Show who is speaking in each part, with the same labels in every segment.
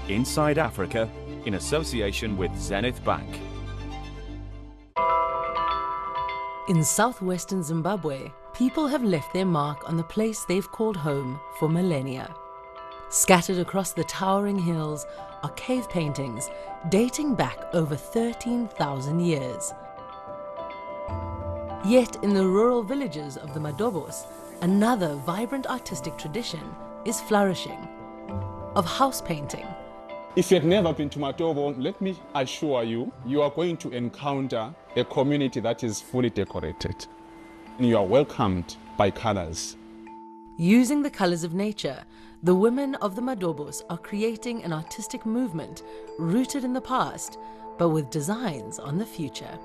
Speaker 1: Inside Africa, in association with Zenith Bank.
Speaker 2: In southwestern Zimbabwe, people have left their mark on the place they've called home for millennia. Scattered across the towering hills are cave paintings dating back over 13,000 years. Yet in the rural villages of the Madobos, another vibrant artistic tradition is flourishing, of house painting.
Speaker 3: If you've never been to Matobo, let me assure you, you are going to encounter a community that is fully decorated. You are welcomed by colors.
Speaker 2: Using the colors of nature, the women of the Madobos are creating an artistic movement rooted in the past, but with designs on the future.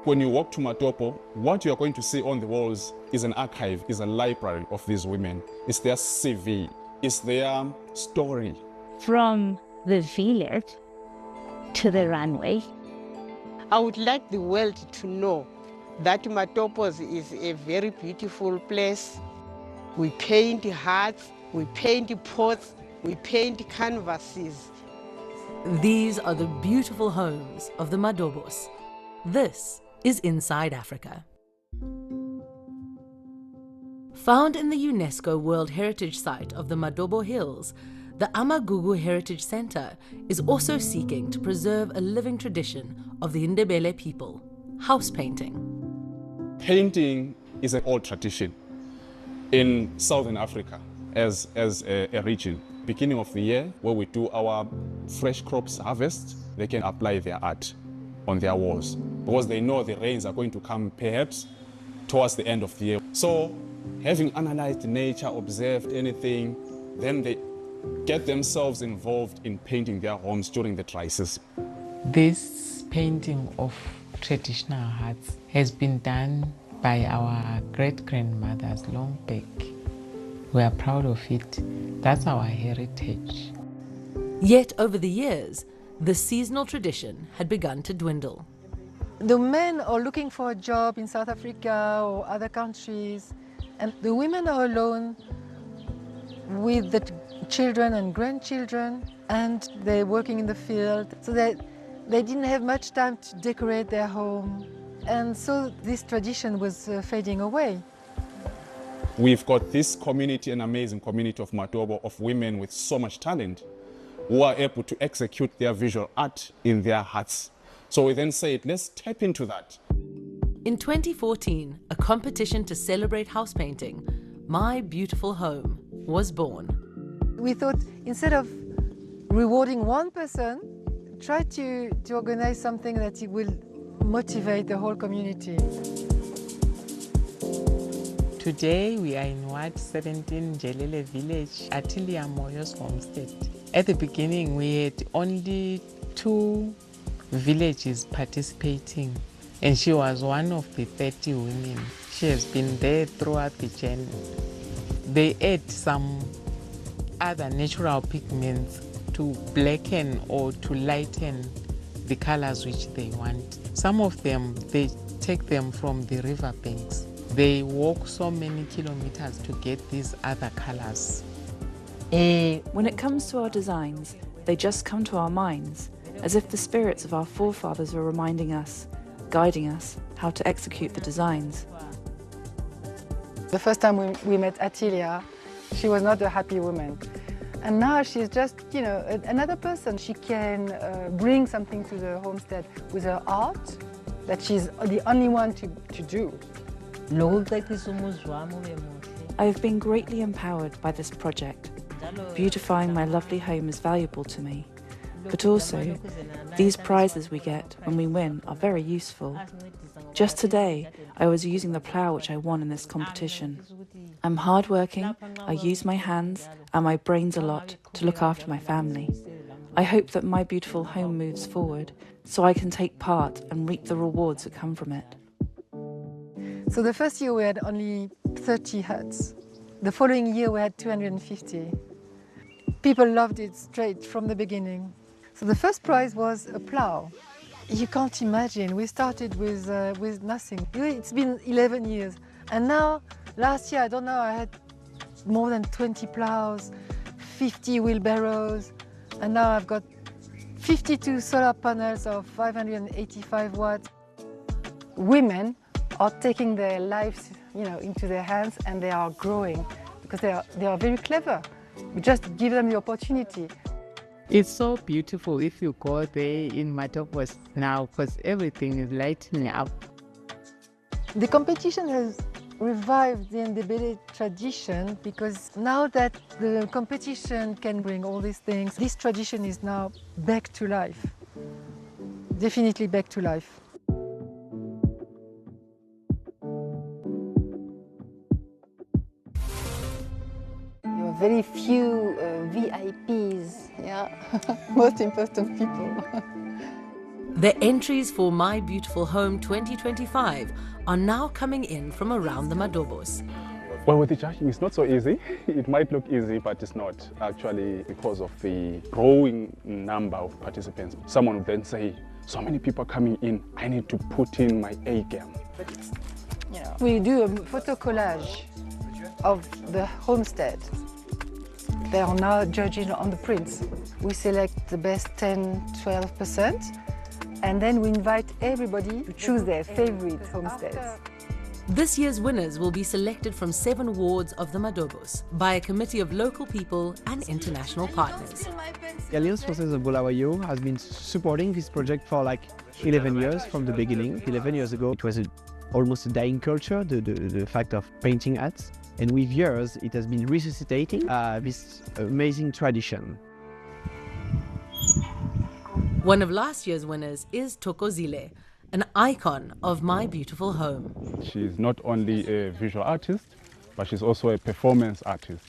Speaker 3: When you walk to Matobo, what you are going to see on the walls is an archive, is a library of these women. It's their CV, it's their story.
Speaker 4: From the village to the runway.
Speaker 5: I would like the world to know that Matobos is a very beautiful place. We paint hearts, we paint pots, we paint canvases.
Speaker 2: These are the beautiful homes of the Madobos. This is Inside Africa. Found in the UNESCO World Heritage Site of the Madobo Hills, the Amagugu Heritage Center is also seeking to preserve a living tradition of the Ndebele people, house painting.
Speaker 3: Painting is an old tradition in Southern Africa as a region. Beginning of the year, where we do our fresh crops harvest, they can apply their art on their walls because they know the rains are going to come perhaps towards the end of the year. So having analyzed nature, observed anything, then they get themselves involved in painting their homes during the dry season.
Speaker 6: This painting of traditional huts has been done by our great-grandmothers long back. We are proud of it. That's our heritage.
Speaker 2: Yet over the years, the seasonal tradition had begun to dwindle.
Speaker 7: The men are looking for a job in South Africa or other countries, and the women are alone with the children and grandchildren, and they're working in the field, so they didn't have much time to decorate their home, and so this tradition was fading away.
Speaker 3: We've got this community, an amazing community of Matobo, of women with so much talent who are able to execute their visual art in their huts. So we then said, let's tap into that.
Speaker 2: In 2014, a competition to celebrate house painting, My Beautiful Home, was born.
Speaker 7: We thought, instead of rewarding one person, try to organize something that it will motivate the whole community.
Speaker 6: Today we are in Ward 17, Jelele Village, Atilia Moyo's homestead. At the beginning we had only 2 villages participating, and she was one of the 30 women. She has been there throughout the journey. They add some other natural pigments to blacken or to lighten the colors which they want. Some of them, they take them from the river banks. They walk so many kilometers to get these other colors.
Speaker 8: When it comes to our designs, they just come to our minds, as if the spirits of our forefathers were reminding us, guiding us, how to execute the designs.
Speaker 7: The first time we met Atilia, she was not a happy woman. And now she's just, another person. She can bring something to the homestead with her art that she's the only one to do.
Speaker 8: I have been greatly empowered by this project. Beautifying my lovely home is valuable to me. But also, these prizes we get when we win are very useful. Just today, I was using the plough which I won in this competition. I'm hardworking, I use my hands and my brains a lot to look after my family. I hope that my beautiful home moves forward so I can take part and reap the rewards that come from it.
Speaker 7: So the first year we had only 30 huts. The following year we had 250. People loved it straight from the beginning. So the first prize was a plough. You can't imagine, we started with nothing. It's been 11 years. And now, last year, I don't know, I had more than 20 ploughs, 50 wheelbarrows. And now I've got 52 solar panels of 585 watts. Women are taking their lives, into their hands, and they are growing because they are very clever. We just give them the opportunity.
Speaker 6: It's so beautiful if you go there in Matobo now because everything is lighting up.
Speaker 7: The competition has revived the Ndebele tradition because now that the competition can bring all these things, this tradition is now back to life. Definitely back to life. There are very few VIPs, most important people.
Speaker 2: The entries for My Beautiful Home 2025 are now coming in from around the Madobos.
Speaker 3: Well, with the judging, it's not so easy. It might look easy, but it's not actually because of the growing number of participants. Someone would then say, so many people are coming in, I need to put in my A game.
Speaker 7: We do a photo collage of the homestead. They are now judging on the prints. We select the best 10–12%. And then we invite everybody to choose their favorite homesteads.
Speaker 2: This year's winners will be selected from 7 wards of the Madobos by a committee of local people and international partners.
Speaker 9: The Alliance Française de Bulawayo has been supporting this project for like 11 years from the beginning. 11 years ago, it was almost a dying culture, the fact of painting hats. And with years, it has been resuscitating this amazing tradition.
Speaker 2: One of last year's winners is Thokozile, an icon of My Beautiful Home.
Speaker 3: She's not only a visual artist, but she's also a performance artist.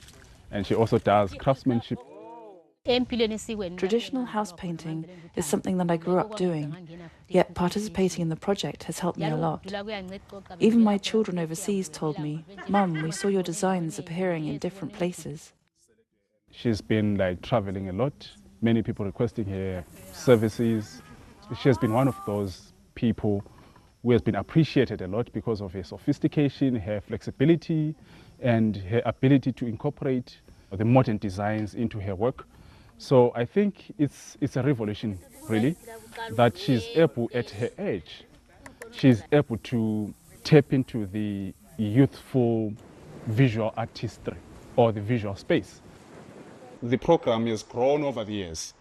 Speaker 3: And she also does craftsmanship.
Speaker 8: Traditional house painting is something that I grew up doing, yet participating in the project has helped me a lot. Even my children overseas told me, "Mum, we saw your designs appearing in different places."
Speaker 3: She's been traveling a lot. Many people requesting her services. She has been one of those people who has been appreciated a lot because of her sophistication, her flexibility, and her ability to incorporate the modern designs into her work. So I think it's a revolution, really, that she's able, at her age, she's able to tap into the youthful visual artistry or the visual space. The program has grown over the years.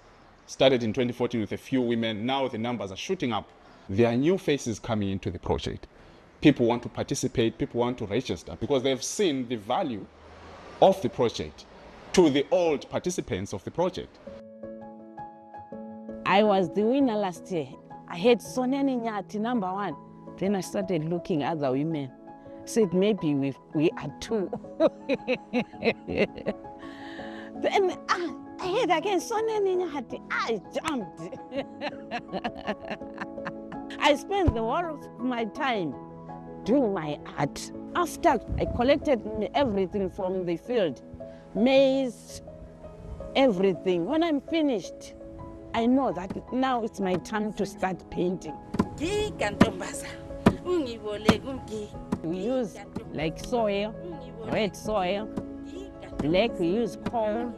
Speaker 3: Started in 2014 with a few women. Now the numbers are shooting up. There are new faces coming into the project. People want to participate, people want to register because they've seen the value of the project to the old participants of the project.
Speaker 10: I was the winner last year. I had Soneni Nyati, #1. Then I started looking at the women. Said maybe we are 2. Then I had again Soneni Nyati. I jumped. I spent the whole of my time doing my art. After I collected everything from the field, maize, everything. When I'm finished, I know that now it's my time to start painting. We use like soil, red soil, black, we use coal.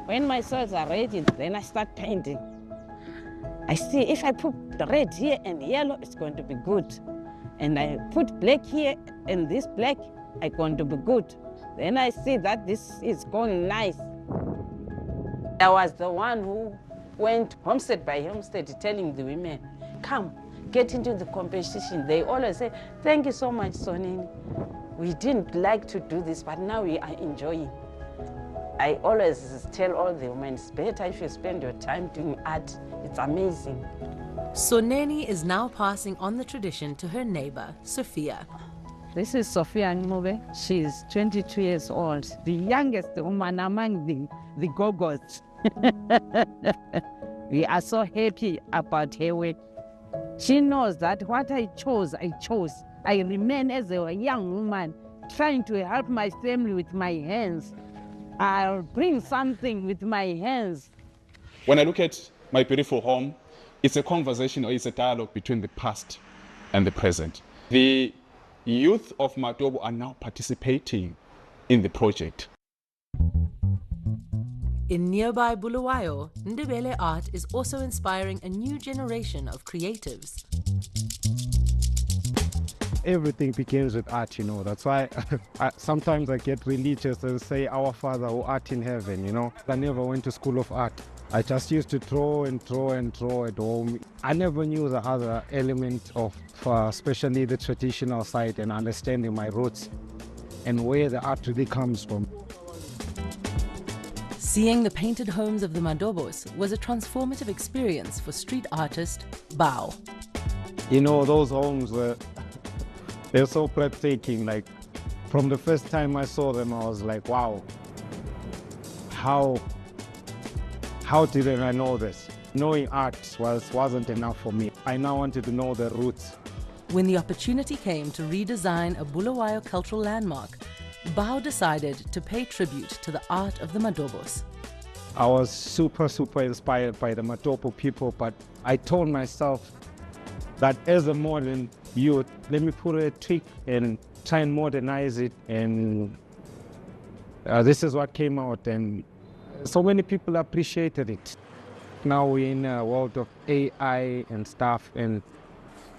Speaker 10: When my soils are ready, then I start painting. I see if I put the red here and yellow, it's going to be good. And I put black here and this black, it's going to be good. Then I see that this is going nice. I was the one who went homestead by homestead telling the women, come, get into the competition. They always say, thank you so much, Sonini. We didn't like to do this, but now we are enjoying. I always tell all the women, it's better if you spend your time doing art. It's amazing.
Speaker 2: Soneni is now passing on the tradition to her neighbor, Sophia.
Speaker 10: This is Sophia Ngube. She's 22 years old, the youngest woman among the Gogos. We are so happy about her work. She knows that what I chose, I chose. I remain as a young woman trying to help my family with my hands. I'll bring something with my hands.
Speaker 3: When I look at My Beautiful Home, it's a conversation or it's a dialogue between the past and the present. The youth of Matobo are now participating in the project.
Speaker 2: In nearby Bulawayo, Ndebele art is also inspiring a new generation of creatives.
Speaker 9: Everything begins with art, you know. That's why sometimes I get religious and say, Our Father who art in heaven, you know. I never went to school of art. I just used to draw and draw and draw at home. I never knew the other element of, especially the traditional side, and understanding my roots and where the art really comes from.
Speaker 2: Seeing the painted homes of the Matobos was a transformative experience for street artist Bao.
Speaker 9: You know, those homes they're so breathtaking. Like, from the first time I saw them, I was like, wow, how didn't I know this? Knowing art wasn't enough for me. I now wanted to know the roots.
Speaker 2: When the opportunity came to redesign a Bulawayo cultural landmark, Bao decided to pay tribute to the art of the Matobos.
Speaker 9: I was super inspired by the Matobo people, but I told myself that as a modern youth, let me put a tweak and try and modernize it, and this is what came out, and so many people appreciated it. Now we're in a world of AI and stuff, and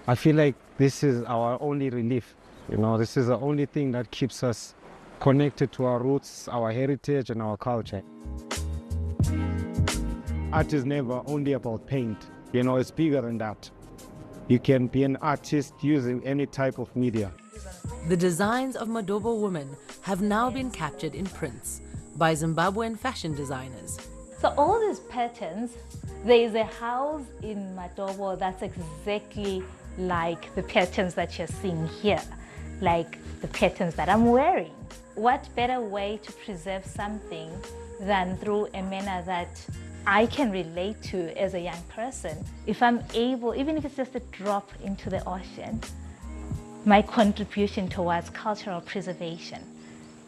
Speaker 9: I feel like this is our only relief. You know, this is the only thing that keeps us connected to our roots, our heritage, and our culture. Art is never only about paint. You know, it's bigger than that. You can be an artist using any type of media.
Speaker 2: The designs of Matobo women have now been captured in prints by Zimbabwean fashion designers.
Speaker 11: So all these patterns, there is a house in Matobo that's exactly like the patterns that you're seeing here, like the patterns that I'm wearing. What better way to preserve something than through a manner that I can relate to as a young person? If I'm able, even if it's just a drop into the ocean, my contribution towards cultural preservation,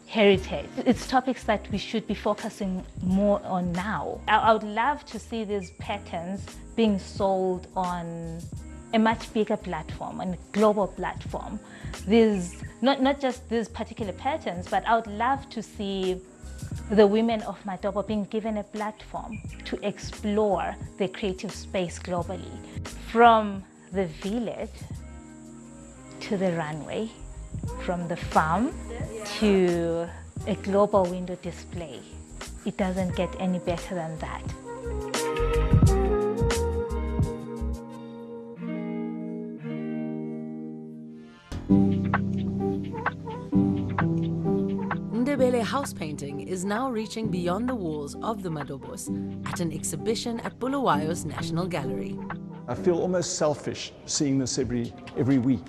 Speaker 11: heritage, it's topics that we should be focusing more on now. I would love to see these patterns being sold on a much bigger platform, on a global platform. These, not just these particular patterns, but I would love to see the women of Matobo being given a platform to explore the creative space globally. From the village to the runway, from the farm to a global window display. It doesn't get any better than that.
Speaker 2: Ndebele house painting is now reaching beyond the walls of the Matobos at an exhibition at Bulawayo's National Gallery.
Speaker 12: I feel almost selfish seeing this every week.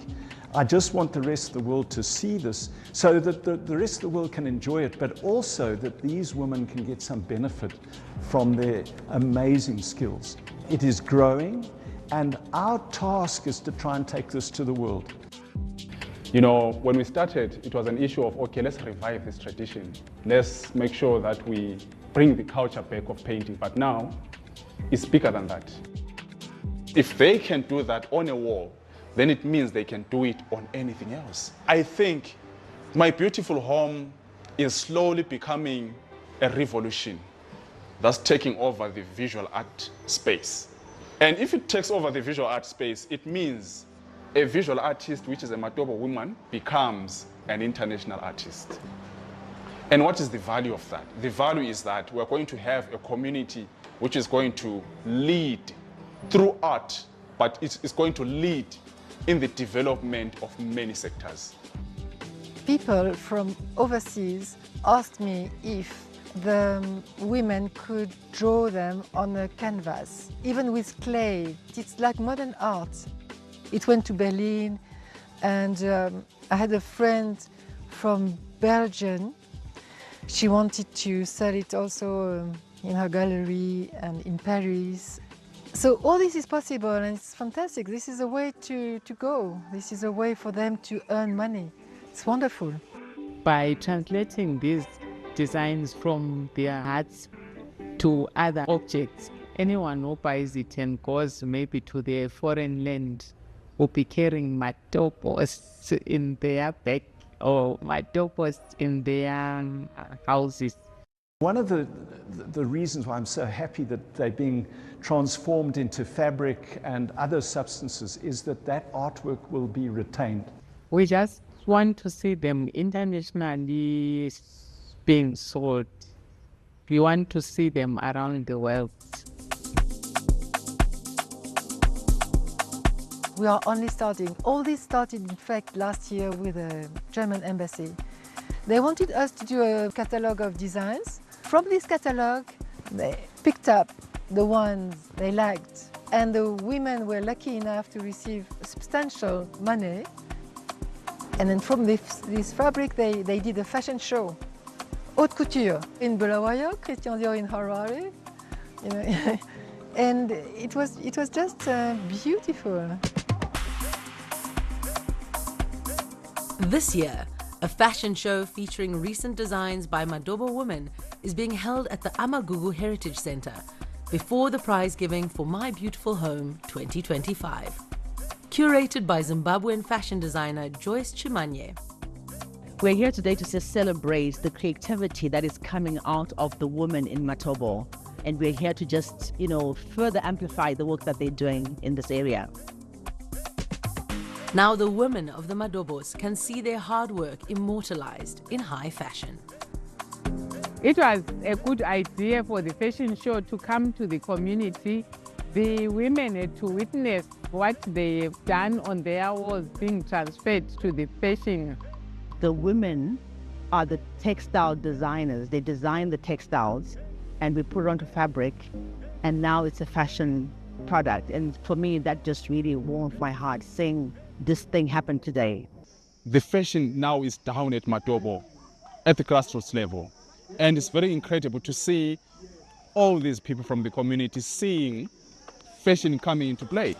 Speaker 12: I just want the rest of the world to see this so that the rest of the world can enjoy it, but also that these women can get some benefit from their amazing skills. It is growing, and our task is to try and take this to the world.
Speaker 3: You know, when we started, it was an issue of, okay, let's revive this tradition. Let's make sure that we bring the culture back of painting. But now, it's bigger than that. If they can do that on a wall, then it means they can do it on anything else. I think my beautiful home is slowly becoming a revolution that's taking over the visual art space. And if it takes over the visual art space, it means a visual artist, which is a Matobo woman, becomes an international artist. And what is the value of that? The value is that we're going to have a community which is going to lead through art, but it's going to lead in the development of many sectors.
Speaker 7: People from overseas asked me if the women could draw them on a canvas, even with clay. It's like modern art. It went to Berlin, and I had a friend from Belgium. She wanted to sell it also in her gallery and in Paris. So all this is possible, and it's fantastic. This is a way to go. This is a way for them to earn money. It's wonderful.
Speaker 6: By translating these designs from their arts to other objects, anyone who buys it and goes maybe to their foreign land will be carrying Matobos in their bag or Matobos in their houses.
Speaker 12: One of the reasons why I'm so happy that they're being transformed into fabric and other substances is that that artwork will be retained.
Speaker 6: We just want to see them internationally being sold. We want to see them around the world.
Speaker 7: We are only starting. All this started, in fact, last year with the German embassy. They wanted us to do a catalogue of designs. From this catalogue, they picked up the ones they liked. And the women were lucky enough to receive substantial money. And then from this fabric, they did a fashion show. Haute couture in Bulawayo, Christian Dior in Harare. You know, and it was just beautiful.
Speaker 2: This year, a fashion show featuring recent designs by Matobo women is being held at the Amagugu Heritage Center before the prize giving for My Beautiful Home 2025. Curated by Zimbabwean fashion designer Joyce Chimanye.
Speaker 10: We're here today to just celebrate the creativity that is coming out of the women in Matobo. And we're here to just, further amplify the work that they're doing in this area.
Speaker 2: Now the women of the Matobos can see their hard work immortalized in high fashion.
Speaker 6: It was a good idea for the fashion show to come to the community. The women had to witness what they've done on their walls being transferred to the fashion.
Speaker 10: The women are the textile designers. They design the textiles and we put it onto fabric, and now it's a fashion product. And for me, that just really warmed my heart, seeing this thing happen today.
Speaker 3: The fashion now is down at Matobo, at the grassroots level. And it's very incredible to see all these people from the community seeing fashion coming into play.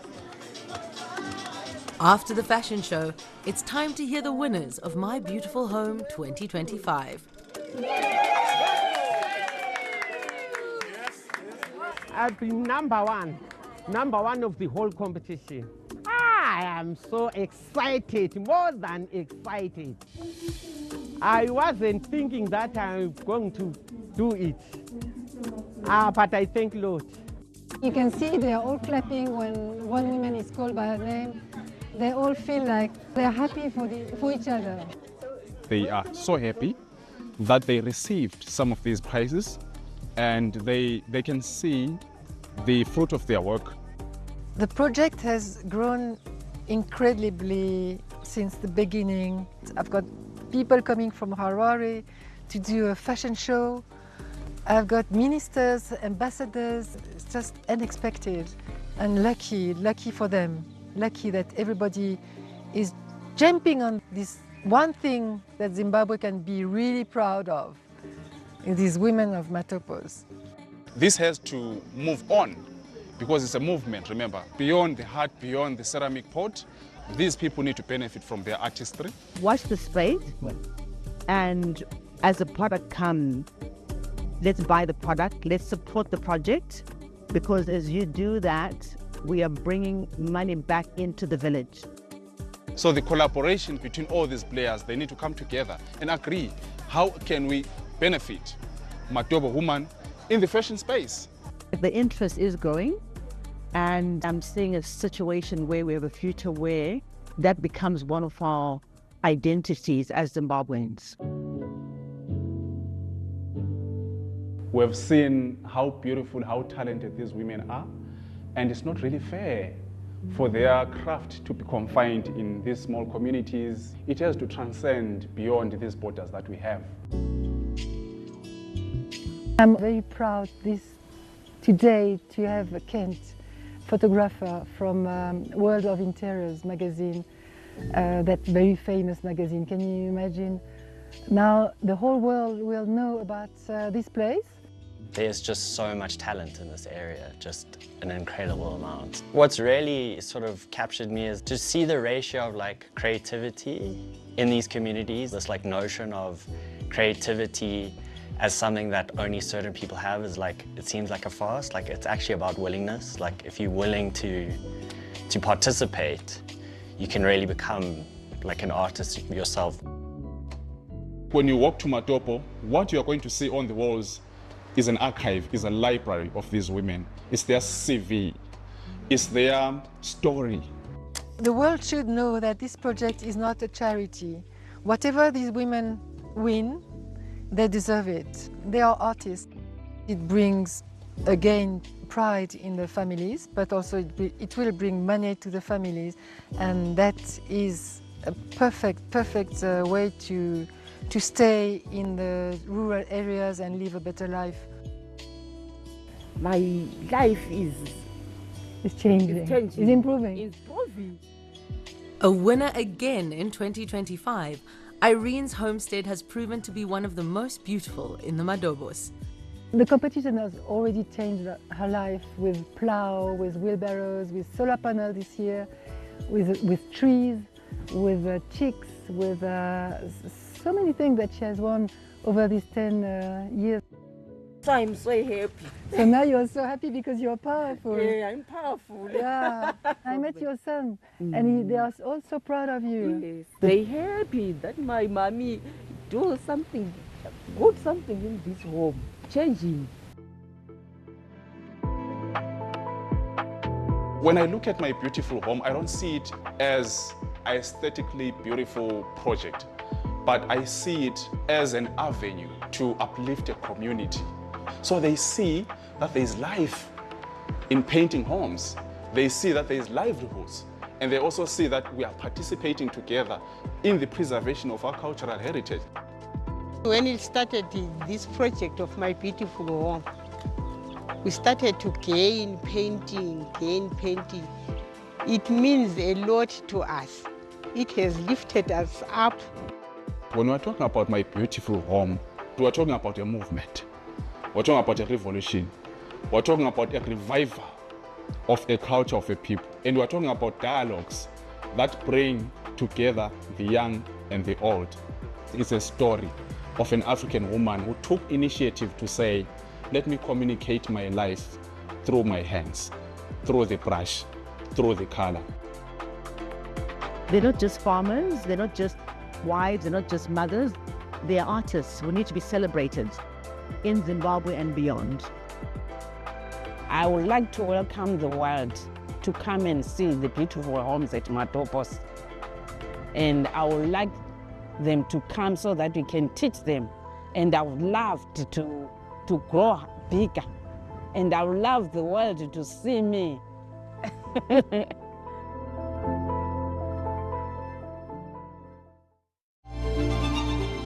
Speaker 2: After the fashion show, it's time to hear the winners of My Beautiful Home 2025.
Speaker 13: I've been number one of the whole competition. I am so excited, more than excited. I wasn't thinking that I'm going to do it, but I thank Lord.
Speaker 7: You can see they are all clapping when one woman is called by her name. They all feel like they're happy for each other.
Speaker 3: They are so happy that they received some of these prizes, and they can see the fruit of their work.
Speaker 7: The project has grown incredibly since the beginning. I've got people coming from Harare to do a fashion show. I've got ministers, ambassadors. It's just unexpected and lucky for them. Lucky that everybody is jumping on this one thing that Zimbabwe can be really proud of, these women of Matopos.
Speaker 3: This has to move on because it's a movement, remember. Beyond the heart, beyond the ceramic pot, these people need to benefit from their artistry.
Speaker 10: Watch the space, and as the product comes, let's buy the product, let's support the project, because as you do that, we are bringing money back into the village.
Speaker 3: So the collaboration between all these players, they need to come together and agree, how can we benefit Matobo women in the fashion space?
Speaker 10: The interest is growing, and I'm seeing a situation where we have a future where that becomes one of our identities as Zimbabweans.
Speaker 3: We've seen how beautiful, how talented these women are, and it's not really fair for their craft to be confined in these small communities. It has to transcend beyond these borders that we have.
Speaker 7: I'm very proud today to have a Kent photographer from World of Interiors magazine, that very famous magazine. Can you imagine? Now the whole world will know about this place.
Speaker 14: There's just so much talent in this area, just an incredible amount. What's really sort of captured me is to see the ratio of creativity in these communities. This notion of creativity as something that only certain people have is it seems like a farce. It's actually about willingness. If you're willing to participate, you can really become an artist yourself.
Speaker 3: When you walk to Matobo, what you are going to see on the walls is an archive, is a library of these women. It's their CV, it's their story.
Speaker 7: The world should know that this project is not a charity. Whatever these women win, they deserve it. They are artists. It brings, again, pride in the families, but also it will bring money to the families, and that is a perfect way to stay in the rural areas and live a better life.
Speaker 15: My life is
Speaker 7: changing. It's improving.
Speaker 15: It's improving.
Speaker 2: A winner again in 2025, Irene's homestead has proven to be one of the most beautiful in the Matobos.
Speaker 7: The competition has already changed her life with plow, with wheelbarrows, with solar panels this year, with trees, with chicks, with so many things that she has won over these 10 years.
Speaker 15: So I'm so happy.
Speaker 7: So now you're so happy because you're powerful.
Speaker 15: Yeah, I'm powerful.
Speaker 7: Yeah, I met your son, and they are all so proud of you.
Speaker 15: Yes, they happy that my mommy do something good, something in this home, changing.
Speaker 3: When I look at my beautiful home, I don't see it as an aesthetically beautiful project, but I see it as an avenue to uplift a community. So they see that there is life in painting homes. They see that there is livelihoods. And they also see that we are participating together in the preservation of our cultural heritage.
Speaker 5: When it started, this project of my beautiful home, we started to gain painting. It means a lot to us. It has lifted us up.
Speaker 3: When we're talking about my beautiful home, we're talking about a movement. We're talking about a revolution. We're talking about a revival of a culture of a people. And we're talking about dialogues that bring together the young and the old. It's a story of an African woman who took initiative to say, let me communicate my life through my hands, through the brush, through the color.
Speaker 16: They're not just farmers, they're not just wives, they're not just mothers, they're artists who need to be celebrated in Zimbabwe and beyond.
Speaker 10: I would like to welcome the world to come and see the beautiful homes at Matobos. And I would like them to come so that we can teach them. And I would love to grow bigger. And I would love the world to see me.